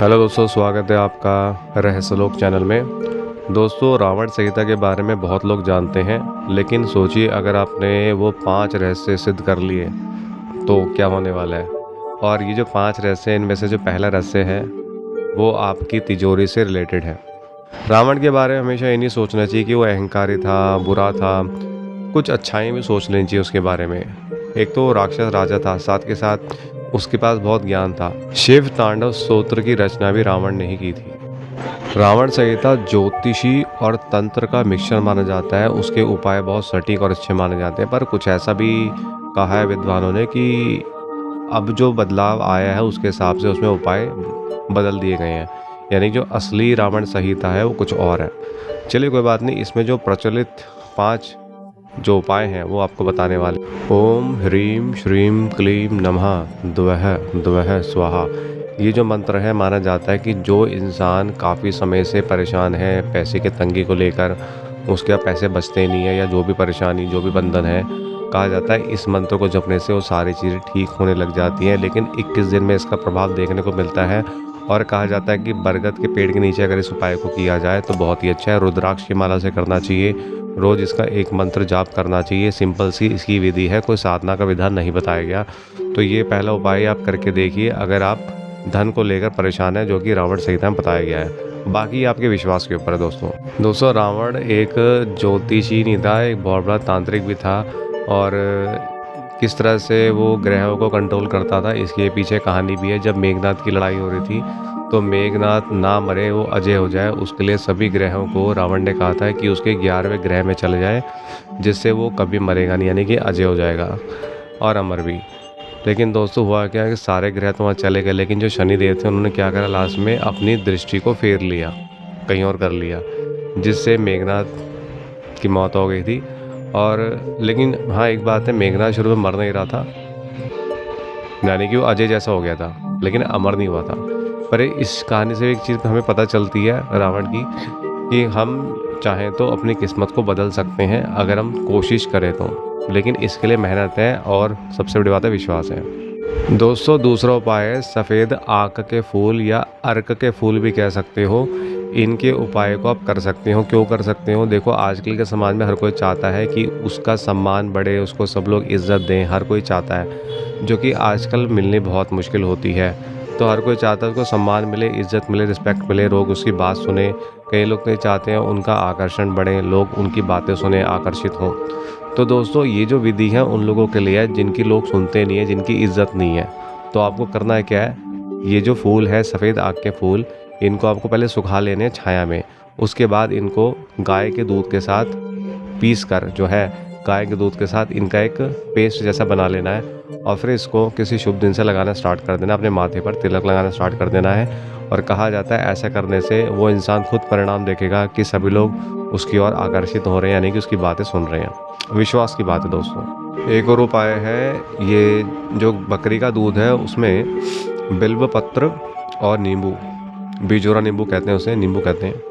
Hello दोस्तों, स्वागत है आपका रहस्यलोक चैनल में। दोस्तों, रावण संहिता के बारे में बहुत लोग जानते हैं, लेकिन सोचिए अगर आपने वो 5 रहस्य सिद्ध कर लिए तो क्या होने वाला है। और ये जो 5 रहस्य हैं, इनमें से जो पहला रहस्य है वो आपकी तिजोरी से रिलेटेड है। रावण के बारे में हमेशा ये नहीं सोचना चाहिए कि वो अहंकारी था, बुरा था। कुछ अच्छाई भी सोच लेनी चाहिए उसके बारे में। एक तो वो राक्षस राजा था, साथ के साथ उसके पास बहुत ज्ञान था। शिव तांडव स्तोत्र की रचना भी रावण ने ही की थी। रावण संहिता ज्योतिषी और तंत्र का मिक्सचर माना जाता है। उसके उपाय बहुत सटीक और अच्छे माने जाते हैं, पर कुछ ऐसा भी कहा है विद्वानों ने कि अब जो बदलाव आया है उसके हिसाब से उसमें उपाय बदल दिए गए हैं। यानी जो असली रावण संहिता है वो कुछ और है। चलिए कोई बात नहीं, इसमें जो प्रचलित 5 जो उपाय हैं वो आपको बताने वाले। ओम ह्रीम श्रीम क्लीम नमः द्वः द्वः स्वाहा। ये जो मंत्र है, माना जाता है कि जो इंसान काफ़ी समय से परेशान है पैसे के तंगी को लेकर, उसके यहाँ पैसे बचते नहीं है या जो भी परेशानी जो भी बंधन है, कहा जाता है इस मंत्र को जपने से वो सारी चीज़ें ठीक होने लग जाती हैं। लेकिन 21 दिन में इसका प्रभाव देखने को मिलता है। और कहा जाता है कि बरगद के पेड़ के नीचे अगर इस उपाय को किया जाए तो बहुत ही अच्छा है। रुद्राक्ष की माला से करना चाहिए। रोज़ इसका एक मंत्र जाप करना चाहिए। सिंपल सी इसकी विधि है, कोई साधना का विधान नहीं बताया गया। तो ये पहला उपाय आप करके देखिए अगर आप धन को लेकर परेशान है, जो कि रावण संहिता में बताया गया है। बाकी आपके विश्वास के ऊपर है दोस्तों। रावण एक ज्योतिषी नहीं था, एक बहुत बड़ा तांत्रिक भी था। और किस तरह से वो ग्रहों को कंट्रोल करता था, इसके पीछे कहानी भी है। जब मेघनाद की लड़ाई हो रही थी तो मेघनाद ना मरे, वो अजय हो जाए, उसके लिए सभी ग्रहों को रावण ने कहा था कि उसके 11वें ग्रह में चले जाए, जिससे वो कभी मरेगा नहीं, यानी कि अजय हो जाएगा और अमर भी। लेकिन दोस्तों हुआ क्या कि सारे ग्रह तो वहाँ चले गए, लेकिन जो शनिदेव थे उन्होंने क्या करा, लास्ट में अपनी दृष्टि को फेर लिया, कहीं और कर लिया, जिससे मेघनाद की मौत हो गई थी। और लेकिन हाँ, एक बात है, मेघनाद शुरू में मर नहीं रहा था, यानी कि वो अजय जैसा हो गया था, लेकिन अमर नहीं हुआ था। पर इस कहानी से एक चीज़ हमें पता चलती है रावण की, कि हम चाहें तो अपनी किस्मत को बदल सकते हैं अगर हम कोशिश करें तो, लेकिन इसके लिए मेहनत है और सबसे बड़ी बात है विश्वास है। दोस्तों, दूसरा उपाय है सफ़ेद आक के फूल या अर्क के फूल भी कह सकते हो। इनके उपाय को आप कर सकते हो। क्यों कर सकते हो? देखो, आजकल के समाज में हर कोई चाहता है कि उसका सम्मान बढ़े, उसको सब लोग इज्जत दें, हर कोई चाहता है, जो कि आजकल मिलनी बहुत मुश्किल होती है। तो हर कोई चाहता है उसको सम्मान मिले, इज्जत मिले, रिस्पेक्ट मिले, लोग उसकी बात सुने। कई लोग तो चाहते हैं उनका आकर्षण बढ़े, लोग उनकी बातें सुने, आकर्षित हों। तो दोस्तों, ये जो विधि है उन लोगों के लिए है जिनकी लोग सुनते नहीं है, जिनकी इज्जत नहीं है। तो आपको करना है क्या है, ये जो फूल है सफ़ेद आग के फूल, इनको आपको पहले सुखा लेने हैं छाया में। उसके बाद इनको गाय के दूध के साथ पीस कर, जो है गाय के दूध के साथ इनका एक पेस्ट जैसा बना लेना है। और फिर इसको किसी शुभ दिन से लगाना स्टार्ट कर देना, अपने माथे पर तिलक लगाना स्टार्ट कर देना है। और कहा जाता है ऐसा करने से वो इंसान खुद परिणाम देखेगा कि सभी लोग उसकी ओर आकर्षित हो रहे हैं, यानी कि उसकी बातें सुन रहे हैं। विश्वास की बात है दोस्तों। एक और उपाय है, ये जो बकरी का दूध है उसमें बिल्व पत्र और नींबू, बिजोरा नींबू कहते हैं उसे, नींबू कहते हैं,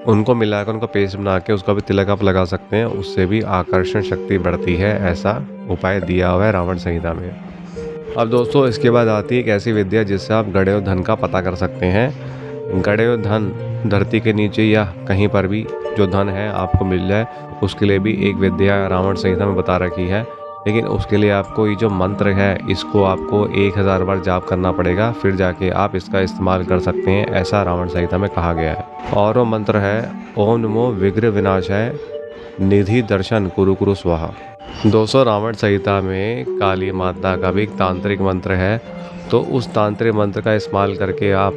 उनको मिलाकर उनका पेस्ट बना के उसका भी तिलक आप लगा सकते हैं। उससे भी आकर्षण शक्ति बढ़ती है, ऐसा उपाय दिया हुआ है रावण संहिता में। अब दोस्तों, इसके बाद आती है एक ऐसी विद्या जिससे आप गड़े धन का पता कर सकते हैं। गड़े धन धरती के नीचे या कहीं पर भी जो धन है आपको मिल जाए, उसके लिए भी एक विद्या रावण संहिता में बता रखी है। लेकिन उसके लिए आपको ये जो मंत्र है इसको आपको 1000 बार जाप करना पड़ेगा, फिर जाके आप इसका इस्तेमाल कर सकते हैं, ऐसा रावण संहिता में कहा गया है। और वो मंत्र है ओम नमो विग्रह विनाशाय निधि दर्शन कुरु कुरु स्वाहा। दोस्तों, रावण संहिता में काली माता का भी एक तांत्रिक मंत्र है। तो उस तांत्रिक मंत्र का इस्तेमाल करके आप,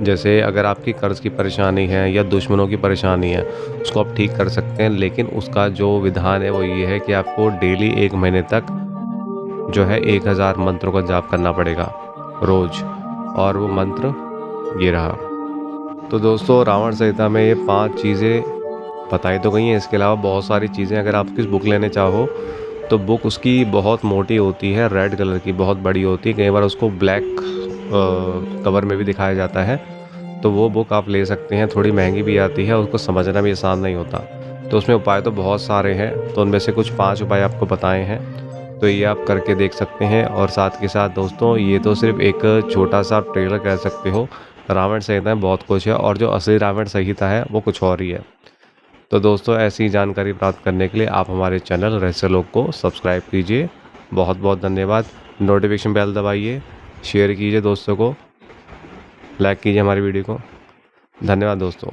जैसे अगर आपकी कर्ज की परेशानी है या दुश्मनों की परेशानी है, उसको आप ठीक कर सकते हैं। लेकिन उसका जो विधान है वो ये है कि आपको डेली 1 महीने तक जो है 1000 मंत्रों का जाप करना पड़ेगा रोज़। और वो मंत्र ये रहा। तो दोस्तों, रावण संहिता में ये 5 चीज़ें बताई तो गई हैं। इसके अलावा बहुत सारी चीज़ें, अगर आप किस बुक लेने चाहो तो बुक उसकी बहुत मोटी होती है, रेड कलर की बहुत बड़ी होती है, कई बार उसको ब्लैक कवर में भी दिखाया जाता है। तो वो बुक आप ले सकते हैं, थोड़ी महंगी भी आती है, उसको समझना भी आसान नहीं होता। तो उसमें उपाय तो बहुत सारे हैं, तो उनमें से कुछ 5 उपाय आपको बताए हैं। तो ये आप करके देख सकते हैं। और साथ के साथ दोस्तों, ये तो सिर्फ एक छोटा सा ट्रेलर कह सकते हो। रावण संहिता में बहुत कुछ है और जो असली रावण संहिता है वो कुछ और ही है। तो दोस्तों, ऐसी जानकारी प्राप्त करने के लिए आप हमारे चैनल रहस्यलोक को सब्सक्राइब कीजिए। बहुत बहुत धन्यवाद। नोटिफिकेशन बेल दबाइए, शेयर कीजिए दोस्तों को, लाइक कीजिए हमारी वीडियो को। धन्यवाद दोस्तों।